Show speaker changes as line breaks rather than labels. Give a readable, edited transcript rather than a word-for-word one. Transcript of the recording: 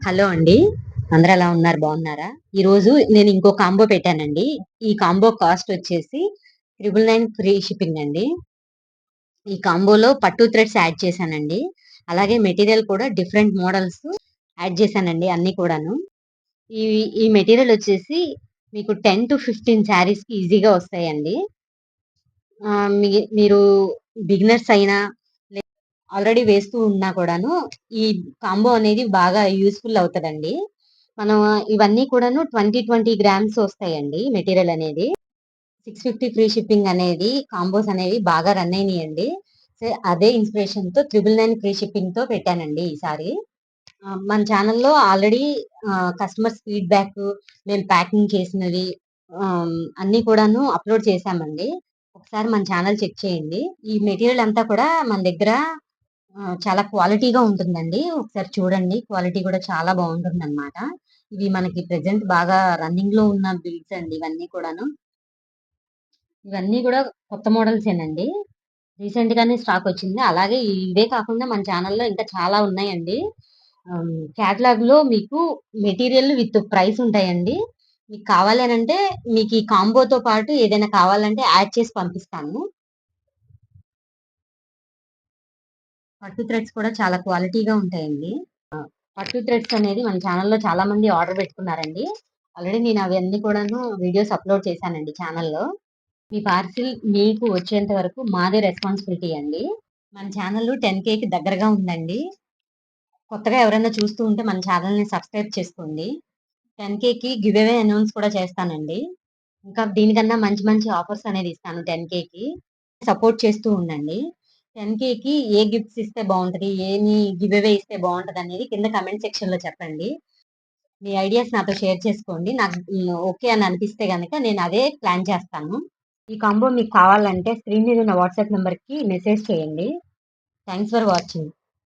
Hello అండి. అందరూ ఎలా ఉన్నారు? బాగున్నారా? ఈరోజు నేను ఇంకో కాంబో పెట్టానండి. ఈ కాంబో కాస్ట్ వచ్చేసి 999 ఫ్రీ షిప్పింగ్ అండి. ఈ కాంబోలో పట్టు థ్రెడ్స్ యాడ్ చేశానండి. అలాగే మెటీరియల్ కూడా డిఫరెంట్ మోడల్స్ యాడ్ చేశానండి అన్నీ కూడాను. ఈ ఈ మెటీరియల్ వచ్చేసి మీకు 10-15 శారీస్‌కి ఈజీగా వస్తాయండి. మీరు బిగినర్స్ అయినా ఆల్రెడీ వేస్తూ ఉన్నా కూడాను ఈ కాంబో అనేది బాగా యూజ్‌ఫుల్ అవుతదండి. మనం ఇవన్నీ కూడాను 20 గ్రామ్స్ వస్తాయండి మెటీరియల్ అనేది. 650 ఫ్రీ షిప్పింగ్ అనేది కాంబోస్ అనేవి బాగా రన్ అయినాయండి. అదే ఇన్స్‌పిరేషన్‌తో 999 ఫ్రీ షిప్పింగ్‌తో పెట్టానండి ఈసారి. మన ఛానెల్‌లో ఆల్రెడీ కస్టమర్స్ ఫీడ్‌బ్యాక్ మేము ప్యాకింగ్ చేసినవి అన్నీ కూడాను అప్‌లోడ్ చేశామండి. ఒకసారి మన ఛానెల్ చెక్ చేయండి. ఈ మెటీరియల్ అంతా కూడా మన దగ్గర చాలా క్వాలిటీగా ఉంటుందండి. ఒకసారి చూడండి. క్వాలిటీ కూడా చాలా బావుంటుందనమాట. ఇవి మనకి ప్రెజెంట్ బాగా రన్నింగ్‌లో ఉన్న బిల్డ్స్ అండి ఇవన్నీ కూడాను. ఇవన్నీ గూడా కొత్త మోడల్సేనండి. రీసెంట్‌గానే స్టాకొచ్చింది. అలాగే ఇవే కాకుండా మన ఛానెల్‌లో ఇంకా చాలా ఉన్నాయండి. క్యాటలాగ్‌లో మీకు మెటీరియల్ విత్ ప్రైస్ ఉంటాయండి. మీకు కావాలి అనంటే మీకు ఈ కాంబోతో పాటు ఏదైనా కావాలంటే యాడ్ చేసి పంపిస్తాను. పట్టు థ్రెడ్స్ కూడా చాలా క్వాలిటీగా ఉంటాయండి. పట్టు థ్రెడ్స్ అనేది మన ఛానెల్‌లో చాలా మంది ఆర్డర్ పెట్టుకున్నారండి. ఆల్రెడీ నేను అవన్నీ కూడాను వీడియోస్ అప్‌లోడ్ చేశానండి ఛానెల్‌లో. మీ పార్సిల్ మీకు వచ్చేంత వరకు మాదే రెస్పాన్సిబిలిటీ అండి. మన ఛానల్ 10,000కి దగ్గరగా ఉందండి. కొత్తగా ఎవరైనా చూస్తూ ఉంటే మన ఛానెల్‌ని సబ్స్క్రైబ్ చేసుకోండి. 10,000కి గివ్ అవే అనౌన్స్ కూడా చేస్తానండి. ఇంకా దీనికన్నా మంచి మంచి ఆఫర్స్ అనేది ఇస్తాను 10,000కి. సపోర్ట్ చేస్తూ ఉండండి. 10,000కి ఏ గిఫ్ట్స్ ఇస్తే బావుంటది? ఏమి గివ్ అవే ఇస్తే బావుంటదనేది కింద కామెంట్ సెక్షన్‌లో చెప్పండి. మీ ఐడియాస్ నాతో షేర్ చేసుకోండి. నాకు ఓకే అని అనిపిస్తే గనక నేను అదే ప్లాన్ చేస్తాను. ఈ కాంబో మీకు కావాలంటే స్క్రీన్ మీద ఉన్న వాట్సాప్ నంబర్‌కి మెసేజ్ చేయండి. Thanks for watching.